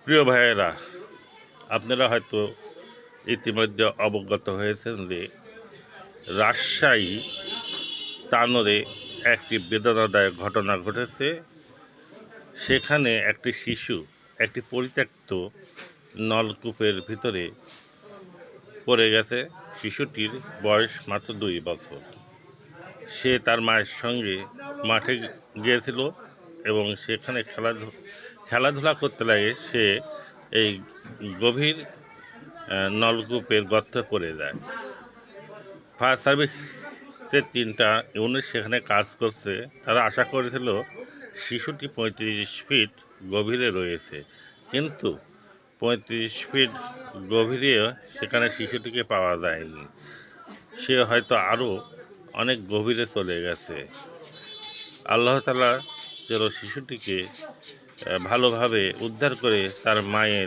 প্রিয় ভাইয়েরা, আপনারা হয়তো ইতিমধ্যে অবগত হয়েছেন যে রাজশাহী তানোরে একটি বেদনাদায়ক ঘটনা ঘটেছে। সেখানে একটি শিশু একটি পরিত্যক্ত নলকূপের ভিতরে পড়ে গেছে। শিশুটির বয়স মাত্র 2 বছর। সে তার মায়ের সঙ্গে মাঠে গিয়েছিল এবং সেখানে খেলাধুলা করতে লাগে। সে এই গভীর নলকূপের গর্তে পড়ে যায়। ফায়ার সার্ভিসের 3টা ইউনিট সেখানে কাজ করছে। তারা আশা করেছিল শিশুটি 35 ফিট গভীরে রয়েছে, কিন্তু 35 ফিট গভীরে সেখানে শিশুটিকে পাওয়া যায়নি। সে হয়তো আরও অনেক গভীরে চলে গেছে। আল্লাহ তাআলা যেন শিশুটিকে ভালোভাবে উদ্ধার করে তার মায়ের